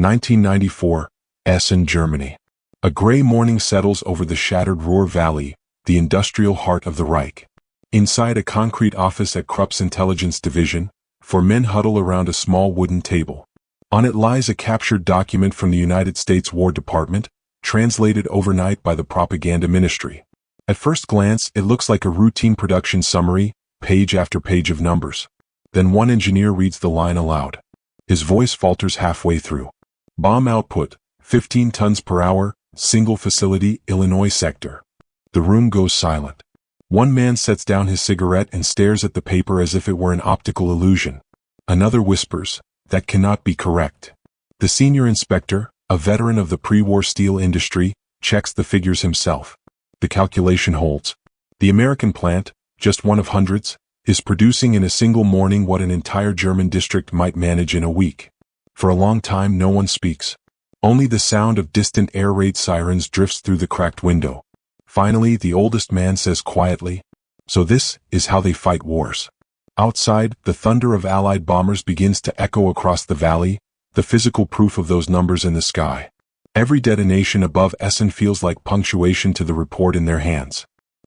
1994, Essen, Germany. A gray morning settles over the shattered Ruhr Valley, the industrial heart of the Reich. Inside a concrete office at Krupp's intelligence division, four men huddle around a small wooden table. On it lies a captured document from the United States War Department, translated overnight by the propaganda ministry. At first glance, it looks like a routine production summary, page after page of numbers. Then one engineer reads the line aloud. His voice falters halfway through. Bomb output, 15 tons per hour, single facility, Illinois sector. The room goes silent. One man sets down his cigarette and stares at the paper as if it were an optical illusion. Another whispers, "That cannot be correct." The senior inspector, a veteran of the pre-war steel industry, checks the figures himself. The calculation holds. The American plant, just one of hundreds, is producing in a single morning what an entire German district might manage in a week. For a long time no one speaks. Only the sound of distant air raid sirens drifts through the cracked window. Finally, the oldest man says quietly, "So this is how they fight wars." Outside, the thunder of Allied bombers begins to echo across the valley, the physical proof of those numbers in the sky. Every detonation above Essen feels like punctuation to the report in their hands.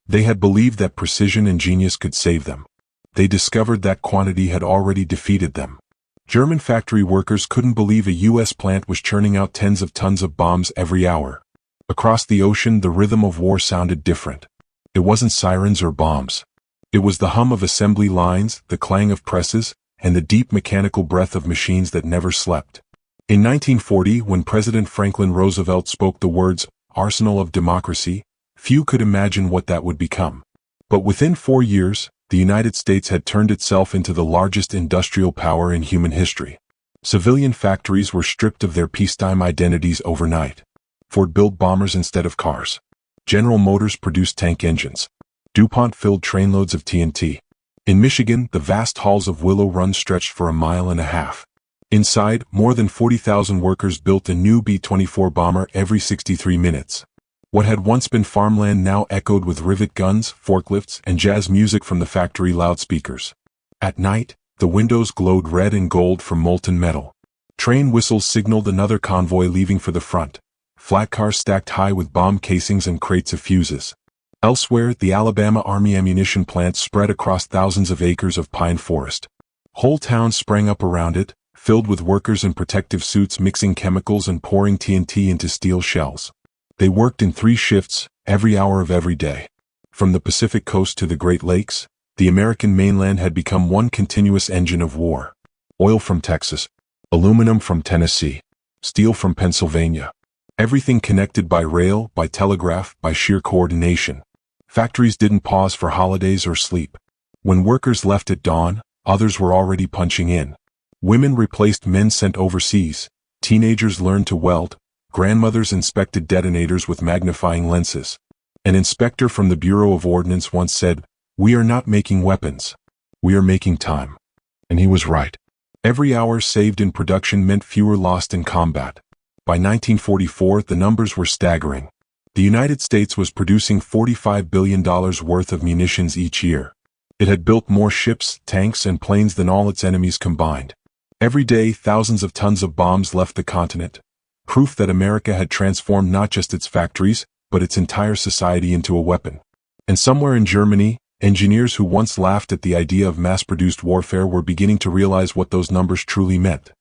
They had believed that precision and genius could save them. They discovered that quantity had already defeated them. German factory workers couldn't believe a U.S. plant was churning out tens of tons of bombs every hour. Across the ocean, the rhythm of war sounded different. It wasn't sirens or bombs. It was the hum of assembly lines, the clang of presses, and the deep mechanical breath of machines that never slept. In 1940, when President Franklin Roosevelt spoke the words, "Arsenal of Democracy," few could imagine what that would become. But within 4 years, the United States had turned itself into the largest industrial power in human history. Civilian factories were stripped of their peacetime identities overnight. Ford built bombers instead of cars. General Motors produced tank engines. DuPont filled trainloads of TNT. In Michigan, the vast halls of Willow Run stretched for a mile and a half. Inside, more than 40,000 workers built a new B-24 bomber every 63 minutes. What had once been farmland now echoed with rivet guns, forklifts, and jazz music from the factory loudspeakers. At night, the windows glowed red and gold from molten metal. Train whistles signaled another convoy leaving for the front. Flat cars stacked high with bomb casings and crates of fuses. Elsewhere, the Alabama Army ammunition plant spread across thousands of acres of pine forest. Whole towns sprang up around it, filled with workers in protective suits mixing chemicals and pouring TNT into steel shells. They worked in 3 shifts, every hour of every day. From the Pacific coast to the Great Lakes, the American mainland had become one continuous engine of war. Oil from Texas, aluminum from Tennessee, steel from Pennsylvania. Everything connected by rail, by telegraph, by sheer coordination. Factories didn't pause for holidays or sleep. When workers left at dawn, others were already punching in. Women replaced men sent overseas. Teenagers learned to weld. Grandmothers inspected detonators with magnifying lenses. An inspector from the Bureau of Ordnance once said, "We are not making weapons. We are making time." And he was right. Every hour saved in production meant fewer lost in combat. By 1944, the numbers were staggering. The United States was producing $45 billion worth of munitions each year. It had built more ships, tanks, and planes than all its enemies combined. Every day, thousands of tons of bombs left the continent. Proof that America had transformed not just its factories, but its entire society into a weapon. And somewhere in Germany, engineers who once laughed at the idea of mass-produced warfare were beginning to realize what those numbers truly meant.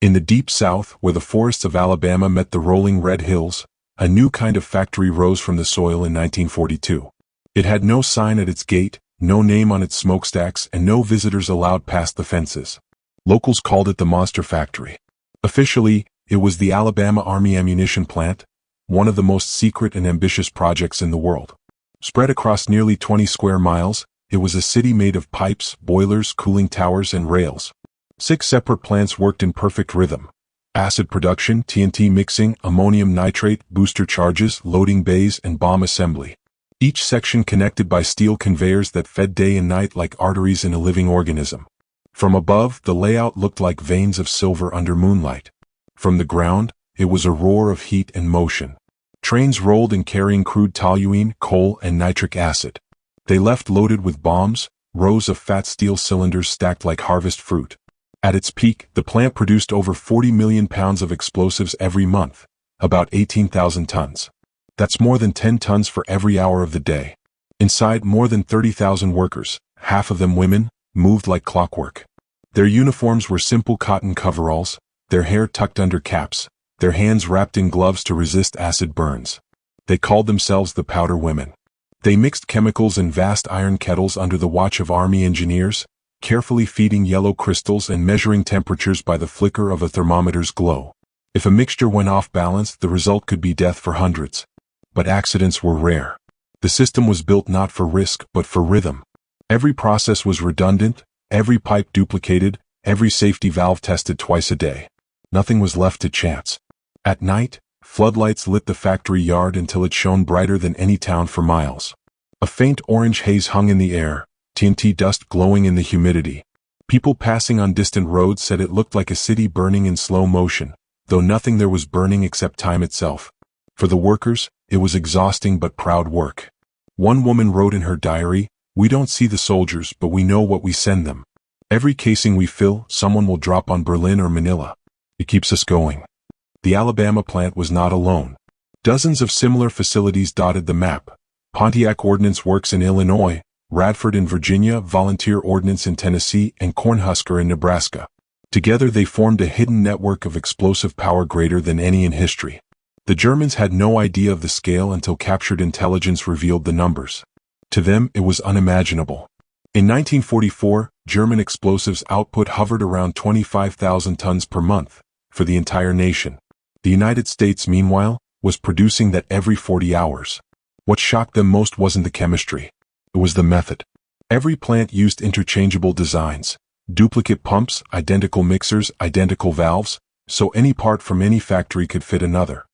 In the deep south, where the forests of Alabama met the rolling red hills, a new kind of factory rose from the soil in 1942. It had no sign at its gate, no name on its smokestacks, and no visitors allowed past the fences. Locals called it the Monster Factory. Officially, it was the Alabama Army Ammunition Plant, one of the most secret and ambitious projects in the world. Spread across nearly 20 square miles, it was a city made of pipes, boilers, cooling towers, and rails. 6 separate plants worked in perfect rhythm. Acid production, TNT mixing, ammonium nitrate, booster charges, loading bays, and bomb assembly. Each section connected by steel conveyors that fed day and night like arteries in a living organism. From above, the layout looked like veins of silver under moonlight. From the ground, it was a roar of heat and motion. Trains rolled in carrying crude toluene, coal, and nitric acid. They left loaded with bombs, rows of fat steel cylinders stacked like harvest fruit. At its peak, the plant produced over 40 million pounds of explosives every month, about 18,000 tons. That's more than 10 tons for every hour of the day. Inside, more than 30,000 workers, half of them women, moved like clockwork. Their uniforms were simple cotton coveralls, their hair tucked under caps, their hands wrapped in gloves to resist acid burns. They called themselves the powder women. They mixed chemicals in vast iron kettles under the watch of army engineers, carefully feeding yellow crystals and measuring temperatures by the flicker of a thermometer's glow. If a mixture went off balance, the result could be death for hundreds. But accidents were rare. The system was built not for risk, but for rhythm. Every process was redundant, every pipe duplicated, every safety valve tested twice a day. Nothing was left to chance. At night, floodlights lit the factory yard until it shone brighter than any town for miles. A faint orange haze hung in the air, TNT dust glowing in the humidity. People passing on distant roads said it looked like a city burning in slow motion, though nothing there was burning except time itself. For the workers, it was exhausting but proud work. One woman wrote in her diary, "We don't see the soldiers, but we know what we send them. Every casing we fill, someone will drop on Berlin or Manila. It keeps us going." The Alabama plant was not alone. Dozens of similar facilities dotted the map. Pontiac Ordnance Works in Illinois, Radford in Virginia, Volunteer Ordnance in Tennessee, and Cornhusker in Nebraska. Together they formed a hidden network of explosive power greater than any in history. The Germans had no idea of the scale until captured intelligence revealed the numbers. To them, it was unimaginable. In 1944, German explosives output hovered around 25,000 tons per month, for the entire nation. The United States, meanwhile, was producing that every 40 hours. What shocked them most wasn't the chemistry. It was the method. Every plant used interchangeable designs, duplicate pumps, identical mixers, identical valves, so any part from any factory could fit another.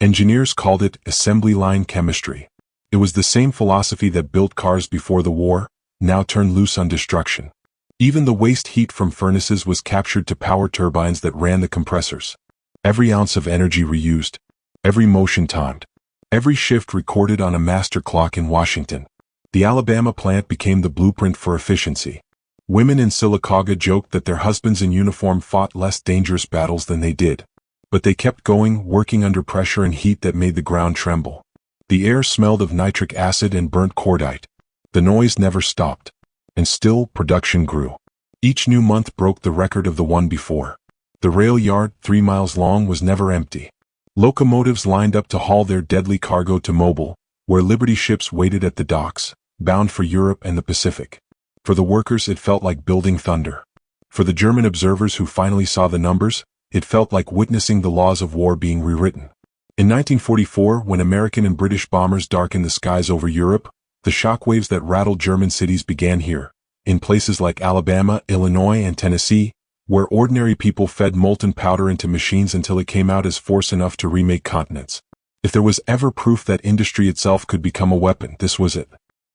Engineers called it assembly line chemistry. It was the same philosophy that built cars before the war, now turned loose on destruction. Even the waste heat from furnaces was captured to power turbines that ran the compressors. Every ounce of energy reused, every motion timed, every shift recorded on a master clock in Washington. The Alabama plant became the blueprint for efficiency. Women in Sylacauga joked that their husbands in uniform fought less dangerous battles than they did. But they kept going, working under pressure and heat that made the ground tremble. The air smelled of nitric acid and burnt cordite. The noise never stopped. And still, production grew. Each new month broke the record of the one before. The rail yard, 3 miles long, was never empty. Locomotives lined up to haul their deadly cargo to Mobile, where Liberty ships waited at the docks, bound for Europe and the Pacific. For the workers, it felt like building thunder. For the German observers who finally saw the numbers, it felt like witnessing the laws of war being rewritten. In 1944, when American and British bombers darkened the skies over Europe, the shockwaves that rattled German cities began here, in places like Alabama, Illinois, and Tennessee, where ordinary people fed molten powder into machines until it came out as force enough to remake continents. If there was ever proof that industry itself could become a weapon, this was it.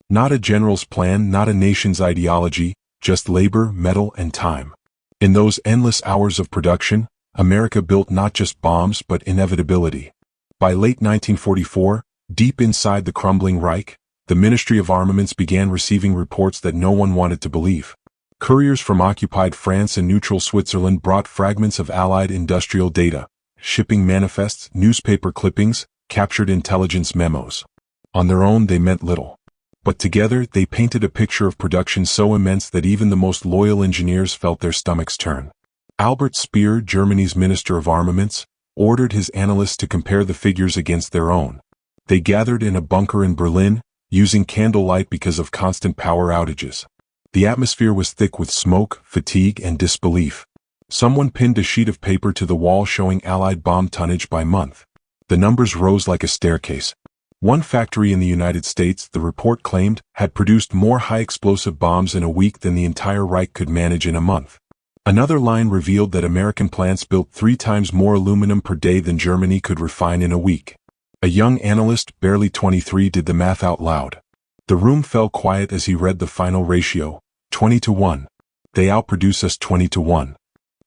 Not a general's plan, not a nation's ideology, just labor, metal, and time. In those endless hours of production, America built not just bombs but inevitability. By late 1944, deep inside the crumbling Reich, the Ministry of Armaments began receiving reports that no one wanted to believe. Couriers from occupied France and neutral Switzerland brought fragments of Allied industrial data, shipping manifests, newspaper clippings, captured intelligence memos. On their own, they meant little. But together, they painted a picture of production so immense that even the most loyal engineers felt their stomachs turn. Albert Speer, Germany's Minister of Armaments, ordered his analysts to compare the figures against their own. They gathered in a bunker in Berlin, using candlelight because of constant power outages. The atmosphere was thick with smoke, fatigue, and disbelief. Someone pinned a sheet of paper to the wall showing Allied bomb tonnage by month. The numbers rose like a staircase. One factory in the United States, the report claimed, had produced more high-explosive bombs in a week than the entire Reich could manage in a month. Another line revealed that American plants built 3 times more aluminum per day than Germany could refine in a week. A young analyst, barely 23, did the math out loud. The room fell quiet as he read the final ratio, 20-1. They outproduce us 20-1.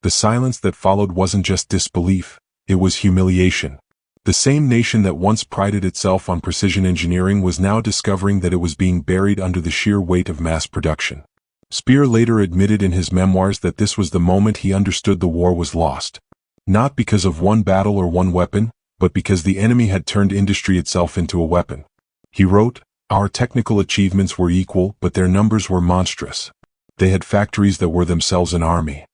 The silence that followed wasn't just disbelief, it was humiliation. The same nation that once prided itself on precision engineering was now discovering that it was being buried under the sheer weight of mass production. Speer later admitted in his memoirs that this was the moment he understood the war was lost. Not because of one battle or one weapon, but because the enemy had turned industry itself into a weapon. He wrote, "Our technical achievements were equal, but their numbers were monstrous. They had factories that were themselves an army."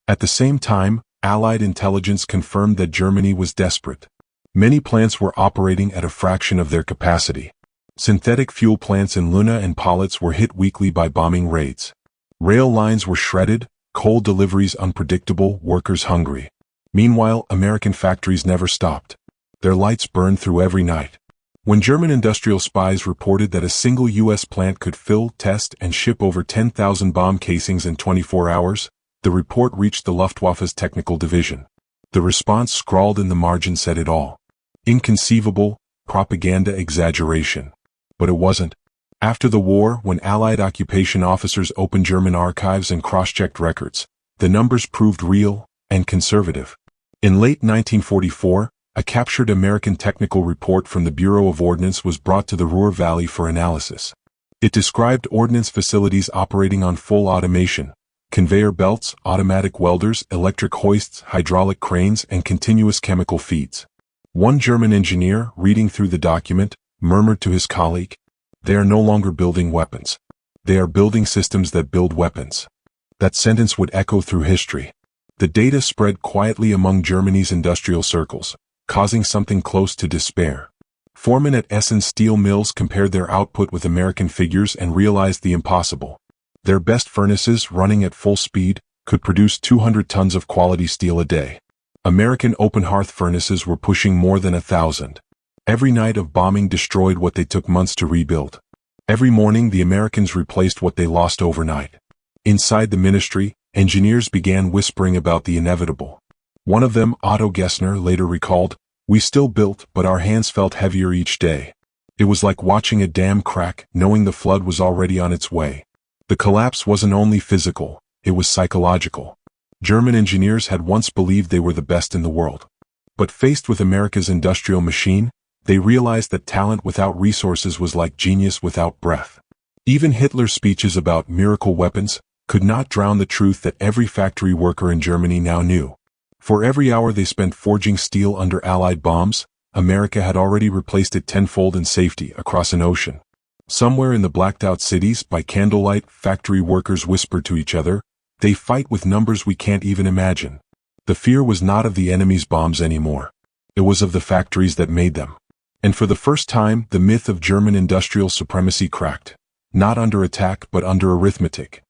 At the same time, Allied intelligence confirmed that Germany was desperate. Many plants were operating at a fraction of their capacity. Synthetic fuel plants in Luna and Politz were hit weekly by bombing raids. Rail lines were shredded, coal deliveries unpredictable, workers hungry. Meanwhile, American factories never stopped. Their lights burned through every night. When German industrial spies reported that a single U.S. plant could fill, test, and ship over 10,000 bomb casings in 24 hours, the report reached the Luftwaffe's technical division. The response scrawled in the margin said it all. Inconceivable, propaganda exaggeration. But it wasn't. After the war, when Allied occupation officers opened German archives and cross-checked records, the numbers proved real and conservative. In late 1944, a captured American technical report from the Bureau of Ordnance was brought to the Ruhr Valley for analysis. It described ordnance facilities operating on full automation, conveyor belts, automatic welders, electric hoists, hydraulic cranes, and continuous chemical feeds. One German engineer, reading through the document, murmured to his colleague, "They are no longer building weapons. They are building systems that build weapons." That sentence would echo through history. The data spread quietly among Germany's industrial circles, causing something close to despair. Foremen at Essen steel mills compared their output with American figures and realized the impossible. Their best furnaces, running at full speed, could produce 200 tons of quality steel a day. American open-hearth furnaces were pushing more than 1,000. Every night of bombing destroyed what they took months to rebuild. Every morning the Americans replaced what they lost overnight. Inside the ministry, engineers began whispering about the inevitable. One of them, Otto Gessner, later recalled, "We still built, but our hands felt heavier each day. It was like watching a dam crack, knowing the flood was already on its way." The collapse wasn't only physical, it was psychological. German engineers had once believed they were the best in the world. But faced with America's industrial machine, they realized that talent without resources was like genius without breath. Even Hitler's speeches about miracle weapons could not drown the truth that every factory worker in Germany now knew. For every hour they spent forging steel under Allied bombs, America had already replaced it tenfold in safety across an ocean. Somewhere in the blacked-out cities, by candlelight, factory workers whispered to each other, "They fight with numbers we can't even imagine." The fear was not of the enemy's bombs anymore. It was of the factories that made them. And for the first time, the myth of German industrial supremacy cracked. Not under attack, but under arithmetic.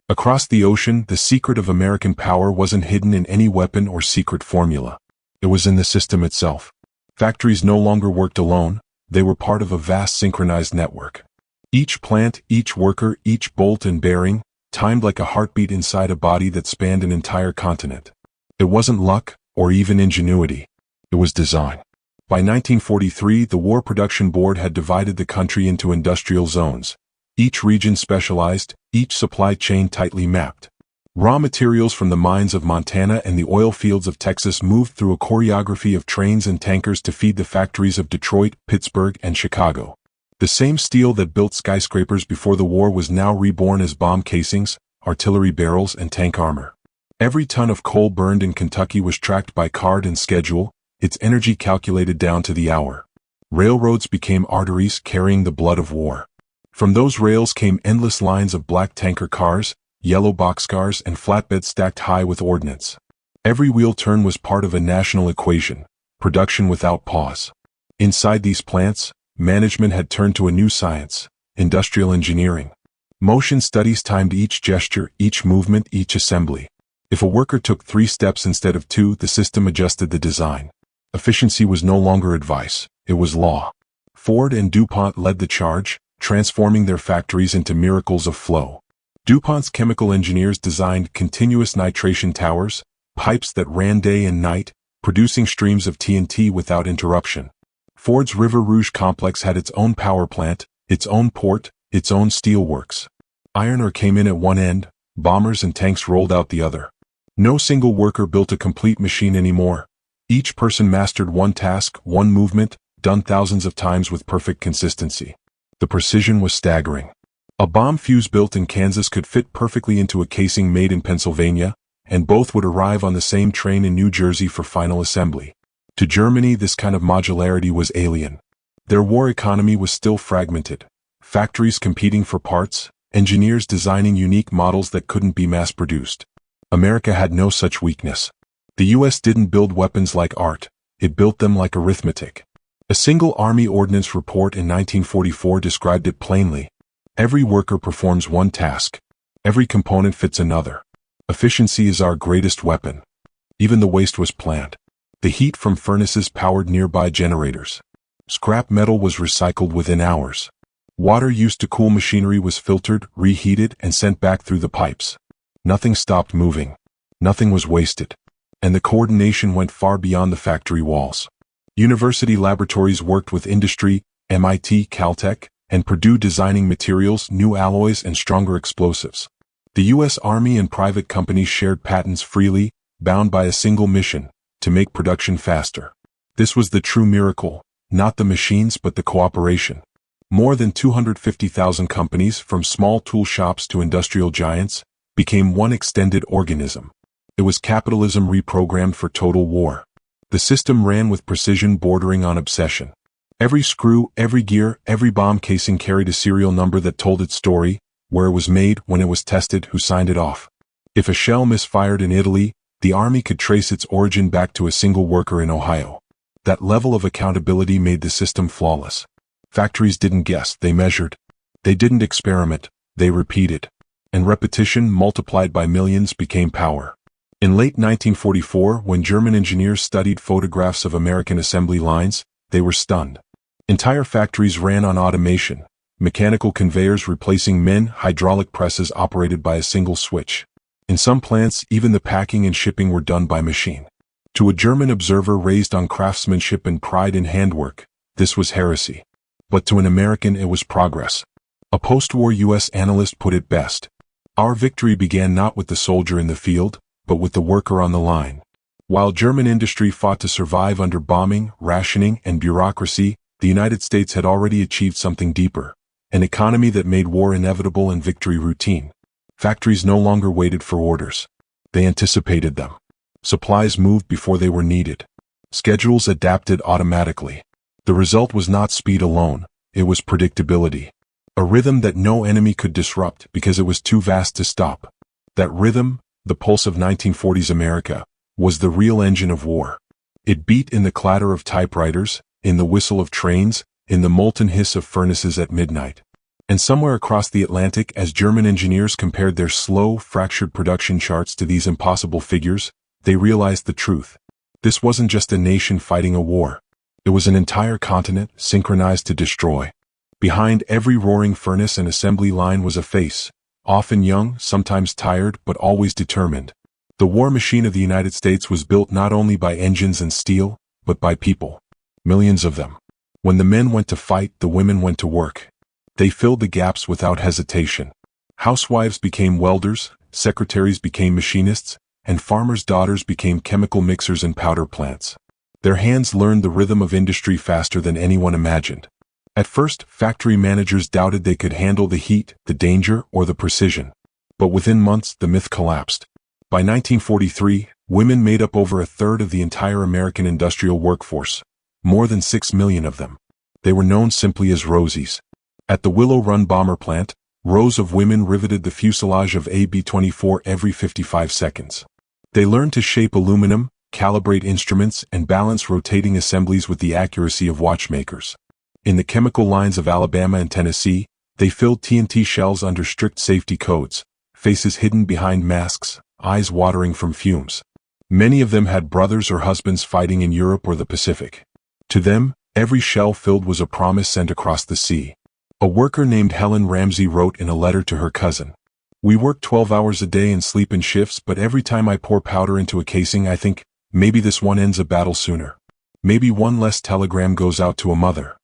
Across the ocean, the secret of American power wasn't hidden in any weapon or secret formula. It was in the system itself. Factories no longer worked alone, they were part of a vast synchronized network. Each plant, each worker, each bolt and bearing, timed like a heartbeat inside a body that spanned an entire continent. It wasn't luck, or even ingenuity. It was design. By 1943, the War Production Board had divided the country into industrial zones. Each region specialized, each supply chain tightly mapped. Raw materials from the mines of Montana and the oil fields of Texas moved through a choreography of trains and tankers to feed the factories of Detroit, Pittsburgh, and Chicago. The same steel that built skyscrapers before the war was now reborn as bomb casings, artillery barrels, and tank armor. Every ton of coal burned in Kentucky was tracked by card and schedule, its energy calculated down to the hour. Railroads became arteries carrying the blood of war. From those rails came endless lines of black tanker cars, yellow boxcars, and flatbeds stacked high with ordnance. Every wheel turn was part of a national equation, production without pause. Inside these plants, management had turned to a new science, industrial engineering. Motion studies timed each gesture, each movement, each assembly. If a worker took 3 steps instead of 2, the system adjusted the design. Efficiency was no longer advice, it was law. Ford and DuPont led the charge, transforming their factories into miracles of flow. DuPont's chemical engineers designed continuous nitration towers, pipes that ran day and night, producing streams of TNT without interruption. Ford's River Rouge complex had its own power plant, its own port, its own steelworks. Iron ore came in at one end, bombers and tanks rolled out the other. No single worker built a complete machine anymore. Each person mastered one task, one movement, done thousands of times with perfect consistency. The precision was staggering. A bomb fuse built in Kansas could fit perfectly into a casing made in Pennsylvania, and both would arrive on the same train in New Jersey for final assembly. To Germany, this kind of modularity was alien. Their war economy was still fragmented. Factories competing for parts, engineers designing unique models that couldn't be mass-produced. America had no such weakness. The U.S. didn't build weapons like art, it built them like arithmetic. A single Army Ordnance Report in 1944 described it plainly. Every worker performs one task. Every component fits another. Efficiency is our greatest weapon. Even the waste was planned. The heat from furnaces powered nearby generators. Scrap metal was recycled within hours. Water used to cool machinery was filtered, reheated, and sent back through the pipes. Nothing stopped moving. Nothing was wasted. And the coordination went far beyond the factory walls. University laboratories worked with industry, MIT, Caltech, and Purdue designing materials, new alloys, and stronger explosives. The U.S. Army and private companies shared patents freely, bound by a single mission, to make production faster. This was the true miracle, not the machines but the cooperation. More than 250,000 companies, from small tool shops to industrial giants, became one extended organism. It was capitalism reprogrammed for total war. The system ran with precision bordering on obsession. Every screw, every gear, every bomb casing carried a serial number that told its story, where it was made, when it was tested, who signed it off. If a shell misfired in Italy, the army could trace its origin back to a single worker in Ohio. That level of accountability made the system flawless. Factories didn't guess, they measured. They didn't experiment, they repeated. And repetition, multiplied by millions, became power. In late 1944, when German engineers studied photographs of American assembly lines, they were stunned. Entire factories ran on automation, mechanical conveyors replacing men, hydraulic presses operated by a single switch. In some plants, even the packing and shipping were done by machine. To a German observer raised on craftsmanship and pride in handwork, this was heresy. But to an American, it was progress. A post-war U.S. analyst put it best. Our victory began not with the soldier in the field, but with the worker on the line. While German industry fought to survive under bombing, rationing, and bureaucracy, the United States had already achieved something deeper, an economy that made war inevitable and victory routine. Factories no longer waited for orders. They anticipated them. Supplies moved before they were needed. Schedules adapted automatically. The result was not speed alone, it was predictability. A rhythm that no enemy could disrupt because it was too vast to stop. That rhythm, the pulse of 1940s America, was the real engine of war. It beat in the clatter of typewriters, in the whistle of trains, in the molten hiss of furnaces at midnight. And somewhere across the Atlantic, as German engineers compared their slow, fractured production charts to these impossible figures, they realized the truth. This wasn't just a nation fighting a war. It was an entire continent synchronized to destroy. Behind every roaring furnace and assembly line was a face, often young, sometimes tired, but always determined. The war machine of the United States was built not only by engines and steel, but by people. Millions of them. When the men went to fight, the women went to work. They filled the gaps without hesitation. Housewives became welders, secretaries became machinists, and farmers' daughters became chemical mixers in powder plants. Their hands learned the rhythm of industry faster than anyone imagined. At first, factory managers doubted they could handle the heat, the danger, or the precision. But within months, the myth collapsed. By 1943, women made up over a third of the entire American industrial workforce, more than 6 million of them. They were known simply as Rosies. At the Willow Run bomber plant, rows of women riveted the fuselage of a B-24 every 55 seconds. They learned to shape aluminum, calibrate instruments, and balance rotating assemblies with the accuracy of watchmakers. In the chemical lines of Alabama and Tennessee, they filled TNT shells under strict safety codes, faces hidden behind masks, eyes watering from fumes. Many of them had brothers or husbands fighting in Europe or the Pacific. To them, every shell filled was a promise sent across the sea. A worker named Helen Ramsey wrote in a letter to her cousin, "We work 12 hours a day and sleep in shifts, but every time I pour powder into a casing I think, maybe this one ends a battle sooner. Maybe one less telegram goes out to a mother."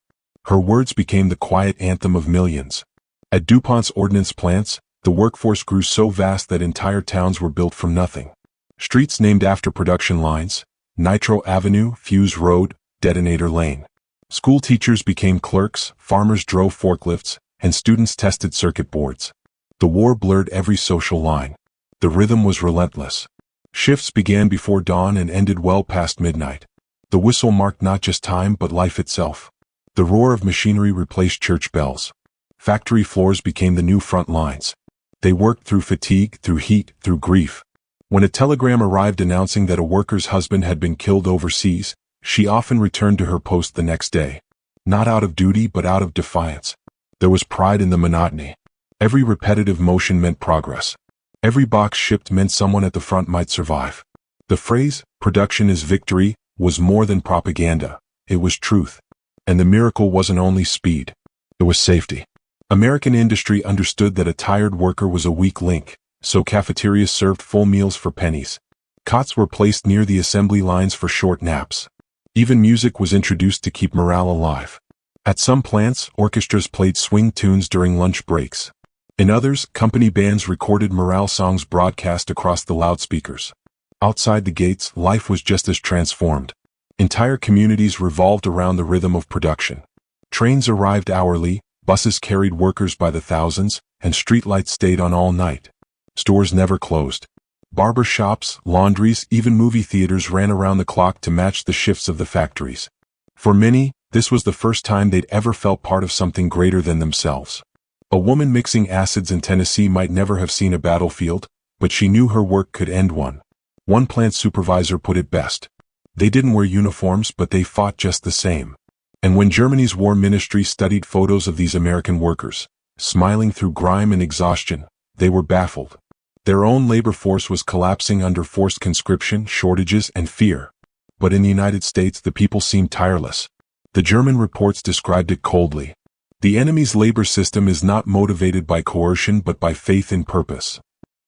Her words became the quiet anthem of millions. At DuPont's ordnance plants, the workforce grew so vast that entire towns were built from nothing. Streets named after production lines: Nitro Avenue, Fuse Road, Detonator Lane. School teachers became clerks, farmers drove forklifts, and students tested circuit boards. The war blurred every social line. The rhythm was relentless. Shifts began before dawn and ended well past midnight. The whistle marked not just time but life itself. The roar of machinery replaced church bells. Factory floors became the new front lines. They worked through fatigue, through heat, through grief. When a telegram arrived announcing that a worker's husband had been killed overseas, she often returned to her post the next day. Not out of duty but out of defiance. There was pride in the monotony. Every repetitive motion meant progress. Every box shipped meant someone at the front might survive. The phrase, "production is victory," was more than propaganda. It was truth. And the miracle wasn't only speed. It was safety. American industry understood that a tired worker was a weak link, so cafeterias served full meals for pennies. Cots were placed near the assembly lines for short naps. Even music was introduced to keep morale alive. At some plants, orchestras played swing tunes during lunch breaks. In others, company bands recorded morale songs broadcast across the loudspeakers. Outside the gates, life was just as transformed. Entire communities revolved around the rhythm of production. Trains arrived hourly, buses carried workers by the thousands, and streetlights stayed on all night. Stores never closed. Barber shops, laundries, even movie theaters ran around the clock to match the shifts of the factories. For many, this was the first time they'd ever felt part of something greater than themselves. A woman mixing acids in Tennessee might never have seen a battlefield, but she knew her work could end one. One plant supervisor put it best. They didn't wear uniforms, but they fought just the same. And when Germany's war ministry studied photos of these American workers, smiling through grime and exhaustion, they were baffled. Their own labor force was collapsing under forced conscription, shortages, and fear. But in the United States, the people seemed tireless. The German reports described it coldly. The enemy's labor system is not motivated by coercion but by faith in purpose.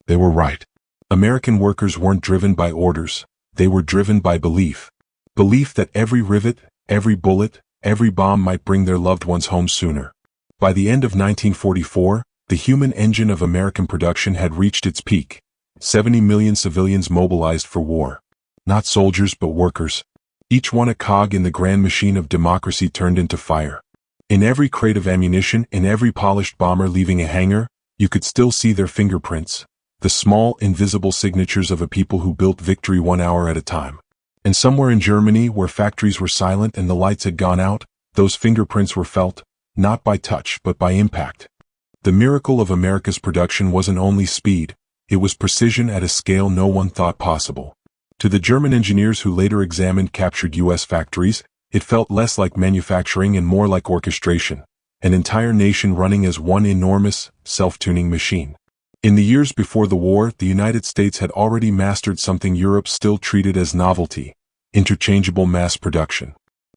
They were right. American workers weren't driven by orders. They were driven by belief. Belief that every rivet, every bullet, every bomb might bring their loved ones home sooner. By the end of 1944, the human engine of American production had reached its peak. 70 million civilians mobilized for war. Not soldiers but workers. Each one a cog in the grand machine of democracy turned into fire. In every crate of ammunition, in every polished bomber leaving a hangar, you could still see their fingerprints. The small, invisible signatures of a people who built victory 1 hour at a time. And somewhere in Germany, where factories were silent and the lights had gone out, those fingerprints were felt, not by touch but by impact. The miracle of America's production wasn't only speed, it was precision at a scale no one thought possible. To the German engineers who later examined captured U.S. factories, it felt less like manufacturing and more like orchestration, an entire nation running as one enormous, self-tuning machine. In the years before the war, the United States had already mastered something Europe still treated as novelty: interchangeable mass production.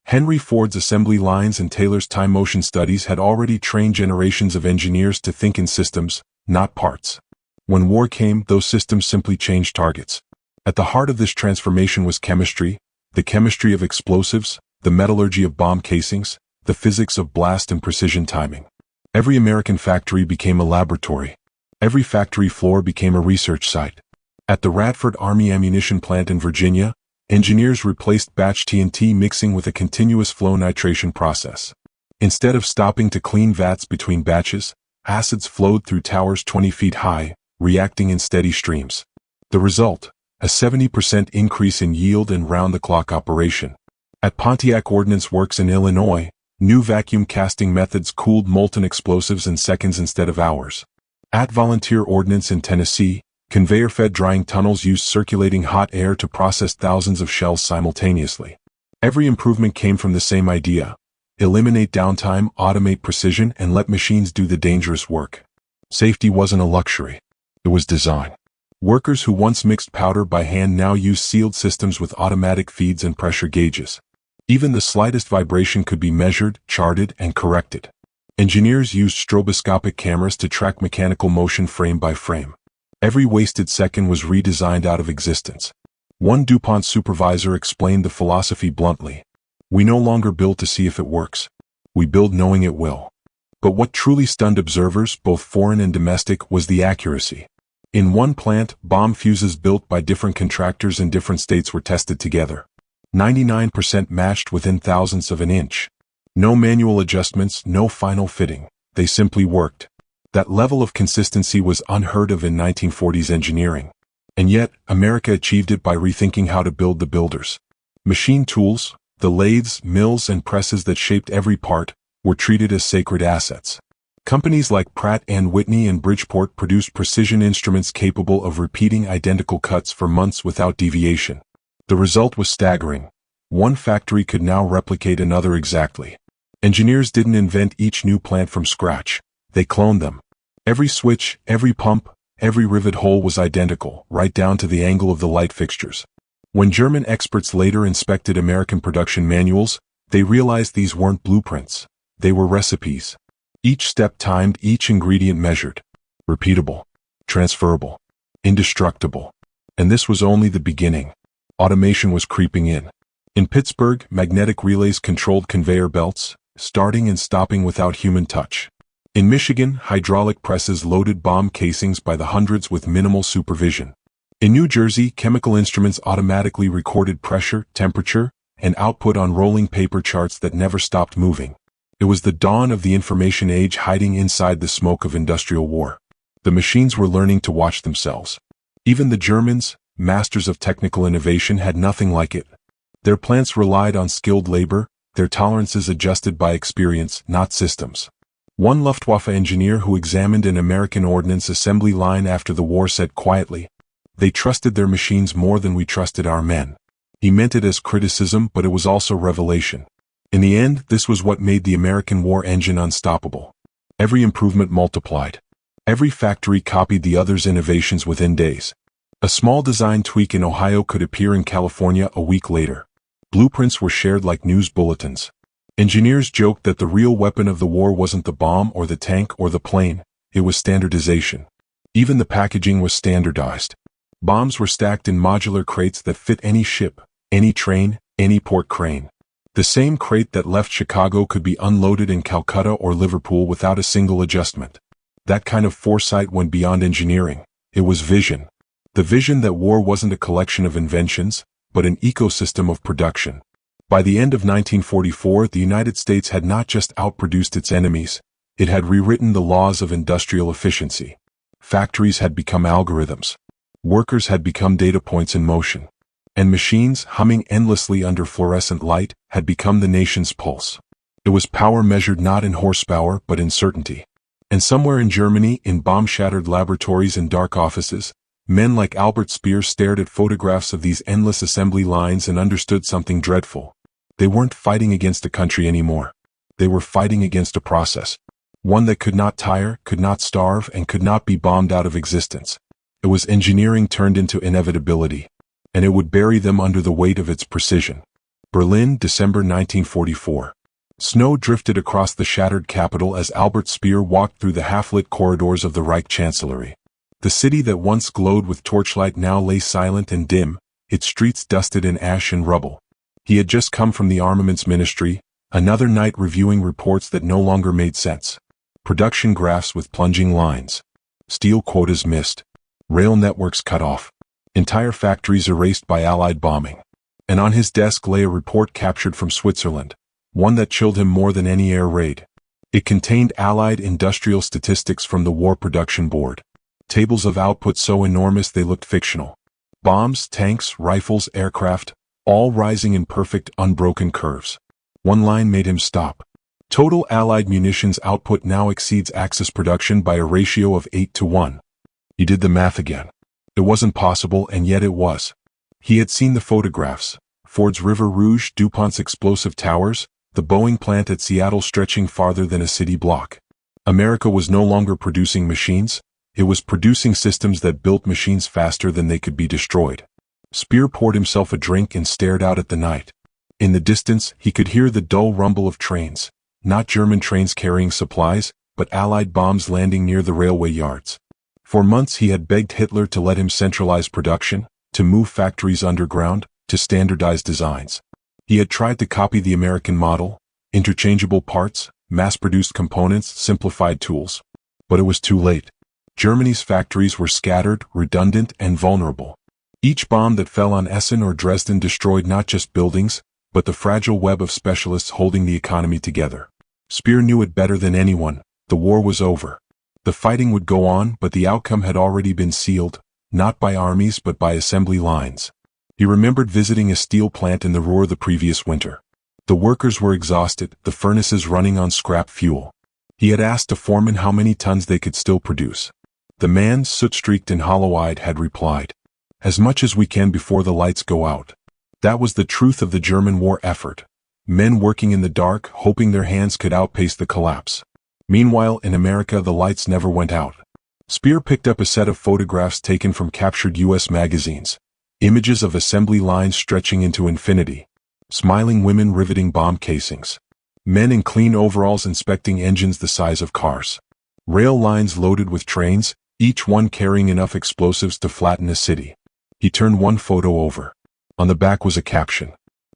Henry Ford's assembly lines and Taylor's time-motion studies had already trained generations of engineers to think in systems, not parts. When war came, those systems simply changed targets. At the heart of this transformation was chemistry, the chemistry of explosives, the metallurgy of bomb casings, the physics of blast and precision timing. Every American factory became a laboratory. Every factory floor became a research site. At the Radford Army Ammunition Plant in Virginia, engineers replaced batch TNT mixing with a continuous flow nitration process. Instead of stopping to clean vats between batches, acids flowed through towers 20 feet high, reacting in steady streams. The result: a 70% increase in yield and round-the-clock operation. At Pontiac Ordnance Works in Illinois, new vacuum casting methods cooled molten explosives in seconds instead of hours. At Volunteer Ordnance in Tennessee, conveyor-fed drying tunnels used circulating hot air to process thousands of shells simultaneously. Every improvement came from the same idea: eliminate downtime, automate precision, and let machines do the dangerous work. Safety wasn't a luxury. It was design. Workers who once mixed powder by hand now used sealed systems with automatic feeds and pressure gauges. Even the slightest vibration could be measured, charted, and corrected. Engineers used stroboscopic cameras to track mechanical motion frame by frame. Every wasted second was redesigned out of existence. One DuPont supervisor explained the philosophy bluntly: "We no longer build to see if it works. We build knowing it will." But what truly stunned observers, both foreign and domestic, was the accuracy. In one plant, bomb fuses built by different contractors in different states were tested together. 99% matched within thousandths of an inch. No manual adjustments, no final fitting. they simply worked. That level of consistency was unheard of in 1940s engineering. And yet, America achieved it by rethinking how to build the builders. Machine tools, the lathes, mills, and presses that shaped every part, were treated as sacred assets. Companies like Pratt & Whitney and Bridgeport produced precision instruments capable of repeating identical cuts for months without deviation. The result was staggering. One factory could now replicate another exactly. Engineers didn't invent each new plant from scratch. They cloned them. Every switch, every pump, every rivet hole was identical, right down to the angle of the light fixtures. When German experts later inspected American production manuals, they realized these weren't blueprints. They were recipes. Each step timed, each ingredient measured. Repeatable. Transferable. Indestructible. And this was only the beginning. Automation was creeping in. In Pittsburgh, magnetic relays controlled conveyor belts, starting and stopping without human touch. In Michigan, hydraulic presses loaded bomb casings by the hundreds with minimal supervision. In New Jersey, chemical instruments automatically recorded pressure, temperature, and output on rolling paper charts that never stopped moving. It was the dawn of the information age hiding inside the smoke of industrial war. The machines were learning to watch themselves. Even the Germans, masters of technical innovation, had nothing like it. Their plants relied on skilled labor, their tolerances adjusted by experience, not systems. One Luftwaffe engineer who examined an American ordnance assembly line after the war said quietly, "They trusted their machines more than we trusted our men." He meant it as criticism, but it was also revelation. In the end, this was what made the American war engine unstoppable. Every improvement multiplied. Every factory copied the other's innovations within days. A small design tweak in Ohio could appear in California a week later. Blueprints were shared like news bulletins. Engineers joked that the real weapon of the war wasn't the bomb or the tank or the plane, it was standardization. Even the packaging was standardized. Bombs were stacked in modular crates that fit any ship, any train, any port crane. The same crate that left Chicago could be unloaded in Calcutta or Liverpool without a single adjustment. That kind of foresight went beyond engineering. It was vision. The vision that war wasn't a collection of inventions, but an ecosystem of production. By the end of 1944, the United States had not just outproduced its enemies, it had rewritten the laws of industrial efficiency. Factories had become algorithms. Workers had become data points in motion. And machines, humming endlessly under fluorescent light, had become the nation's pulse. It was power measured not in horsepower but in certainty. And somewhere in Germany, in bomb-shattered laboratories and dark offices, men like Albert Speer stared at photographs of these endless assembly lines and understood something dreadful. They weren't fighting against a country anymore. They were fighting against a process. One that could not tire, could not starve, and could not be bombed out of existence. It was engineering turned into inevitability. And it would bury them under the weight of its precision. Berlin, December 1944. Snow drifted across the shattered capital as Albert Speer walked through the half-lit corridors of the Reich Chancellery. The city that once glowed with torchlight now lay silent and dim, its streets dusted in ash and rubble. He had just come from the Armaments Ministry, another night reviewing reports that no longer made sense. Production graphs with plunging lines. Steel quotas missed. Rail networks cut off. Entire factories erased by Allied bombing. And on his desk lay a report captured from Switzerland, one that chilled him more than any air raid. It contained Allied industrial statistics from the War Production Board. Tables of output so enormous they looked fictional. Bombs, tanks, rifles, aircraft, all rising in perfect, unbroken curves. One line made him stop. Total Allied munitions output now exceeds Axis production by a ratio of 8-1. He did the math again. It wasn't possible, and yet it was. He had seen the photographs. Ford's River Rouge, DuPont's explosive towers, the Boeing plant at Seattle stretching farther than a city block. America was no longer producing machines. It was producing systems that built machines faster than they could be destroyed. Speer poured himself a drink and stared out at the night. In the distance, he could hear the dull rumble of trains. Not German trains carrying supplies, but Allied bombs landing near the railway yards. For months he had begged Hitler to let him centralize production, to move factories underground, to standardize designs. He had tried to copy the American model, interchangeable parts, mass-produced components, simplified tools. But it was too late. Germany's factories were scattered, redundant, and vulnerable. Each bomb that fell on Essen or Dresden destroyed not just buildings, but the fragile web of specialists holding the economy together. Speer knew it better than anyone. The war was over. The fighting would go on, but the outcome had already been sealed, not by armies but by assembly lines. He remembered visiting a steel plant in the Ruhr the previous winter. The workers were exhausted, the furnaces running on scrap fuel. He had asked a foreman how many tons they could still produce. The man, soot-streaked and hollow-eyed, had replied, "As much as we can before the lights go out." That was the truth of the German war effort. Men working in the dark, hoping their hands could outpace the collapse. Meanwhile, in America, the lights never went out. Speer picked up a set of photographs taken from captured U.S. magazines. Images of assembly lines stretching into infinity. Smiling women riveting bomb casings. Men in clean overalls inspecting engines the size of cars. Rail lines loaded with trains, each one carrying enough explosives to flatten a city. He turned one photo over. On the back was a caption.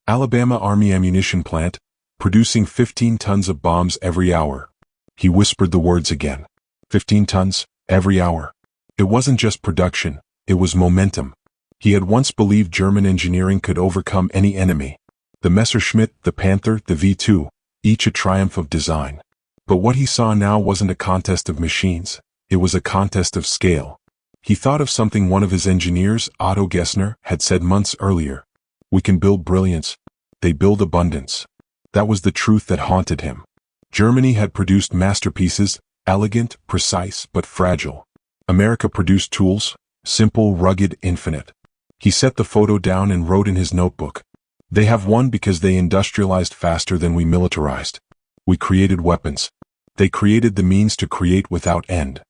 Alabama Army Ammunition Plant, producing 15 tons of bombs every hour. He whispered the words again. 15 tons, every hour. It wasn't just production, it was momentum. He had once believed German engineering could overcome any enemy. The Messerschmitt, the Panther, the V2, each a triumph of design. But what he saw now wasn't a contest of machines, it was a contest of scale. He thought of something one of his engineers, Otto Gessner, had said months earlier. We can build brilliance, they build abundance. That was the truth that haunted him. Germany had produced masterpieces, elegant, precise, but fragile. America produced tools, simple, rugged, infinite. He set the photo down and wrote in his notebook. They have won because they industrialized faster than we militarized. We created weapons. They created the means to create without end.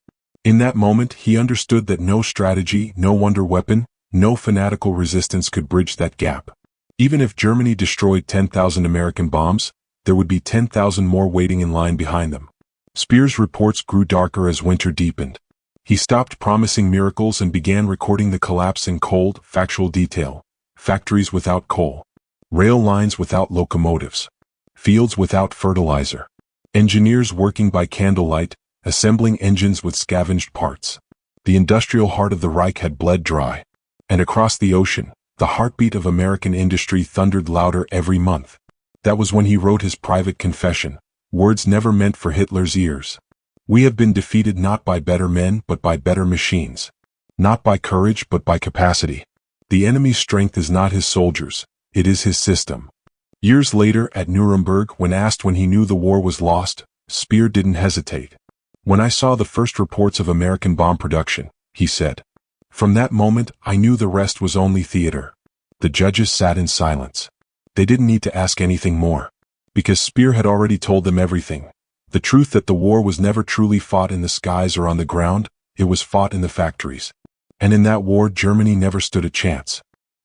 In that moment, he understood that no strategy, no wonder weapon, no fanatical resistance could bridge that gap. Even if Germany destroyed 10,000 American bombs, there would be 10,000 more waiting in line behind them. Speer's reports grew darker as winter deepened. He stopped promising miracles and began recording the collapse in cold, factual detail. Factories without coal. Rail lines without locomotives. Fields without fertilizer. Engineers working by candlelight, assembling engines with scavenged parts. The industrial heart of the Reich had bled dry. And across the ocean, the heartbeat of American industry thundered louder every month. That was when he wrote his private confession, words never meant for Hitler's ears. We have been defeated not by better men but by better machines. Not by courage but by capacity. The enemy's strength is not his soldiers, it is his system. Years later, at Nuremberg, when asked when he knew the war was lost, Speer didn't hesitate. When I saw the first reports of American bomb production, he said. From that moment, I knew the rest was only theater. The judges sat in silence. They didn't need to ask anything more. Because Speer had already told them everything. The truth that the war was never truly fought in the skies or on the ground, it was fought in the factories. And in that war, Germany never stood a chance.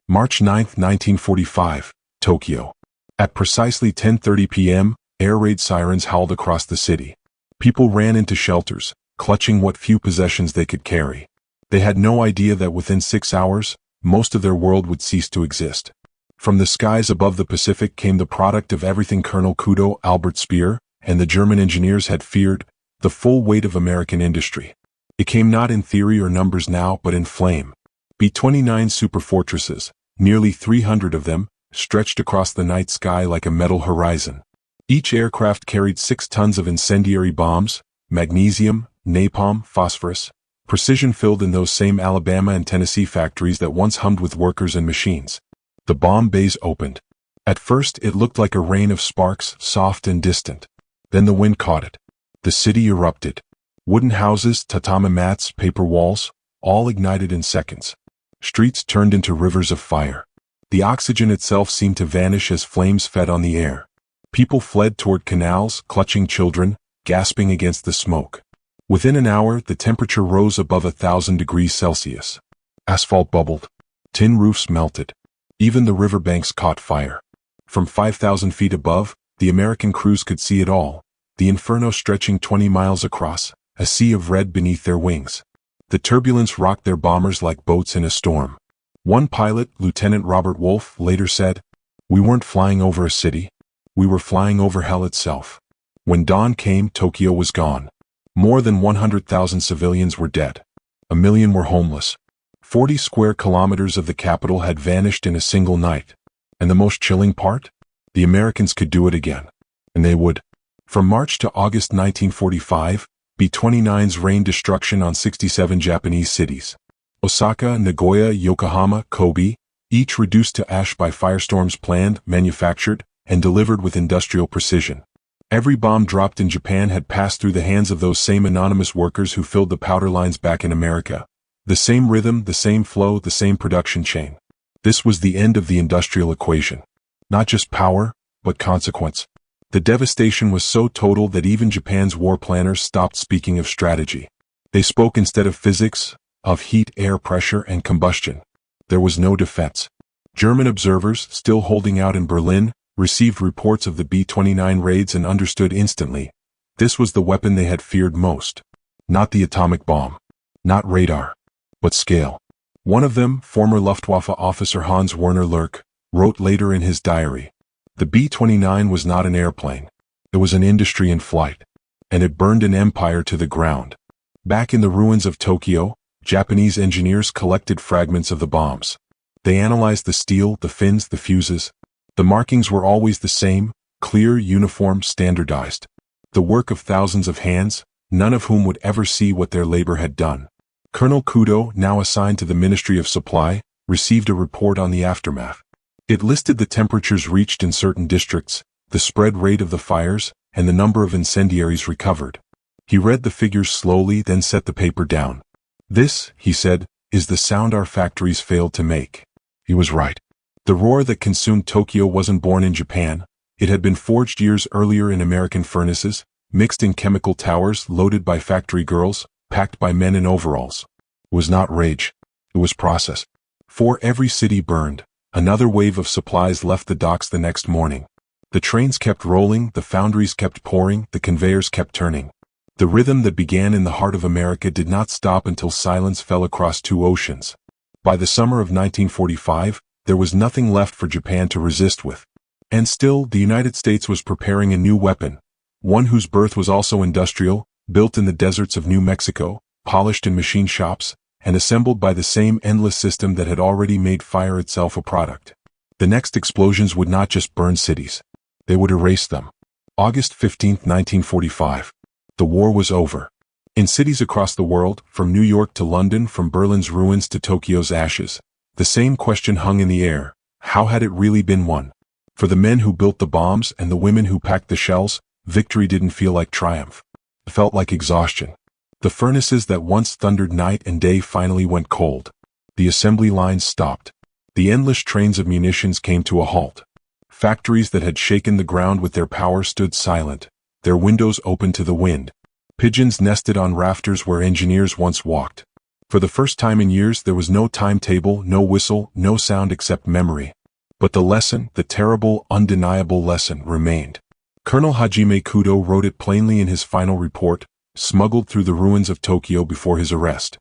March 9, 1945, Tokyo. At precisely 10:30 p.m., air raid sirens howled across the city. People ran into shelters, clutching what few possessions they could carry. They had no idea that within 6 hours, most of their world would cease to exist. From the skies above the Pacific came the product of everything Colonel Kudo, Albert Speer, and the German engineers had feared, the full weight of American industry. It came not in theory or numbers now, but in flame. B-29 superfortresses, nearly 300 of them, stretched across the night sky like a metal horizon. Each aircraft carried 6 tons of incendiary bombs, magnesium, napalm, phosphorus, precision filled in those same Alabama and Tennessee factories that once hummed with workers and machines. The bomb bays opened. At first it looked like a rain of sparks, soft and distant. Then the wind caught it. The city erupted. Wooden houses, tatami mats, paper walls, all ignited in seconds. Streets turned into rivers of fire. The oxygen itself seemed to vanish as flames fed on the air. People fled toward canals, clutching children, gasping against the smoke. Within an hour, the temperature rose above 1,000 degrees Celsius. Asphalt bubbled. Tin roofs melted. Even the riverbanks caught fire. From 5,000 feet above, the American crews could see it all, the inferno stretching 20 miles across, a sea of red beneath their wings. The turbulence rocked their bombers like boats in a storm. One pilot, Lieutenant Robert Wolfe, later said, "We weren't flying over a city. We were flying over hell itself." When dawn came, Tokyo was gone. More than 100,000 civilians were dead. 1 million were homeless. 40 square kilometers of the capital had vanished in a single night. And the most chilling part? The Americans could do it again. And they would. From March to August 1945, B-29s rained destruction on 67 Japanese cities. Osaka, Nagoya, Yokohama, Kobe, each reduced to ash by firestorms planned, manufactured, and delivered with industrial precision. Every bomb dropped in Japan had passed through the hands of those same anonymous workers who filled the powder lines back in America. The same rhythm, the same flow, the same production chain. This was the end of the industrial equation. Not just power, but consequence. The devastation was so total that even Japan's war planners stopped speaking of strategy. They spoke instead of physics, of heat, air pressure, and combustion. There was no defense. German observers, still holding out in Berlin, received reports of the B-29 raids and understood instantly. This was the weapon they had feared most. Not the atomic bomb. Not radar. But scale. One of them, former Luftwaffe officer Hans Werner Lurk, wrote later in his diary. The B-29 was not an airplane. It was an industry in flight. And it burned an empire to the ground. Back in the ruins of Tokyo, Japanese engineers collected fragments of the bombs. They analyzed the steel, the fins, the fuses. The markings were always the same, clear, uniform, standardized. The work of thousands of hands, none of whom would ever see what their labor had done. Colonel Kudo, now assigned to the Ministry of Supply, received a report on the aftermath. It listed the temperatures reached in certain districts, the spread rate of the fires, and the number of incendiaries recovered. He read the figures slowly, then set the paper down. This, he said, is the sound our factories failed to make. He was right. The roar that consumed Tokyo wasn't born in Japan. It had been forged years earlier in American furnaces, mixed in chemical towers loaded by factory girls, packed by men in overalls. It was not rage. It was process. For every city burned, another wave of supplies left the docks the next morning. The trains kept rolling, the foundries kept pouring, the conveyors kept turning. The rhythm that began in the heart of America did not stop until silence fell across two oceans. By the summer of 1945, there was nothing left for Japan to resist with. And still, the United States was preparing a new weapon, one whose birth was also industrial, built in the deserts of New Mexico, polished in machine shops, and assembled by the same endless system that had already made fire itself a product. The next explosions would not just burn cities. They would erase them. August 15, 1945. The war was over. In cities across the world, from New York to London, from Berlin's ruins to Tokyo's ashes, the same question hung in the air. How had it really been won? For the men who built the bombs and the women who packed the shells, victory didn't feel like triumph. It felt like exhaustion. The furnaces that once thundered night and day finally went cold. The assembly lines stopped. The endless trains of munitions came to a halt. Factories that had shaken the ground with their power stood silent, their windows open to the wind. Pigeons nested on rafters where engineers once walked. For the first time in years there was no timetable, no whistle, no sound except memory. But the lesson, the terrible, undeniable lesson, remained. Colonel Hajime Kudo wrote it plainly in his final report, smuggled through the ruins of Tokyo before his arrest.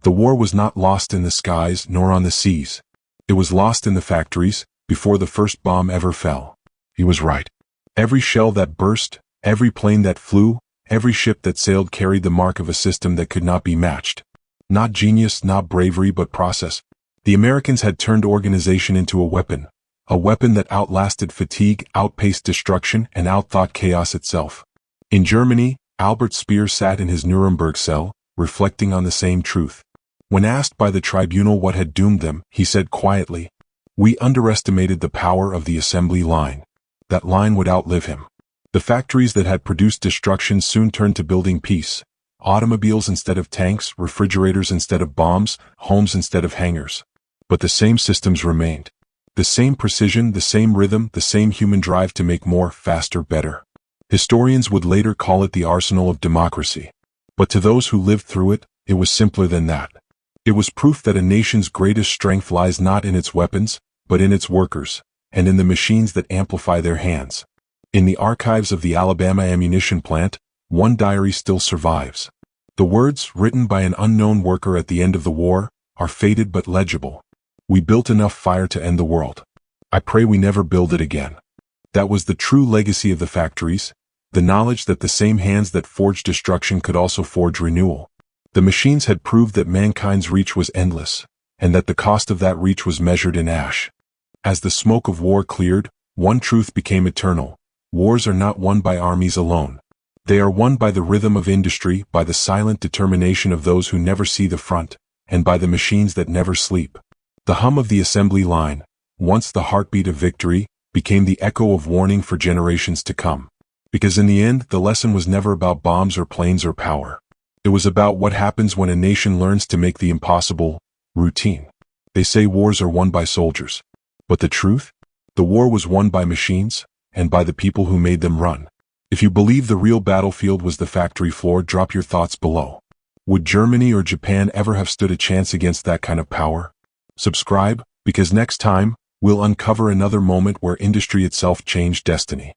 The war was not lost in the skies nor on the seas. It was lost in the factories, before the first bomb ever fell. He was right. Every shell that burst, every plane that flew, every ship that sailed carried the mark of a system that could not be matched. Not genius, not bravery, but process. The Americans had turned organization into a weapon that outlasted fatigue, outpaced destruction, and outthought chaos itself. In Germany, Albert Speer sat in his Nuremberg cell, reflecting on the same truth. When asked by the tribunal what had doomed them, he said quietly, "We underestimated the power of the assembly line. That line would outlive him." The factories that had produced destruction soon turned to building peace. Automobiles instead of tanks, refrigerators instead of bombs, homes instead of hangars. But the same systems remained. The same precision, the same rhythm, the same human drive to make more, faster, better. Historians would later call it the arsenal of democracy. But to those who lived through it, it was simpler than that. It was proof that a nation's greatest strength lies not in its weapons, but in its workers, and in the machines that amplify their hands. In the archives of the Alabama ammunition plant, one diary still survives. The words, written by an unknown worker at the end of the war, are faded but legible. "We built enough fire to end the world. I pray we never build it again." That was the true legacy of the factories, the knowledge that the same hands that forged destruction could also forge renewal. The machines had proved that mankind's reach was endless, and that the cost of that reach was measured in ash. As the smoke of war cleared, one truth became eternal. Wars are not won by armies alone. They are won by the rhythm of industry, by the silent determination of those who never see the front, and by the machines that never sleep. The hum of the assembly line, once the heartbeat of victory, became the echo of warning for generations to come. Because in the end, the lesson was never about bombs or planes or power. It was about what happens when a nation learns to make the impossible routine. They say wars are won by soldiers. But the truth? The war was won by machines, and by the people who made them run. If you believe the real battlefield was the factory floor, drop your thoughts below. Would Germany or Japan ever have stood a chance against that kind of power? Subscribe, because next time, we'll uncover another moment where industry itself changed destiny.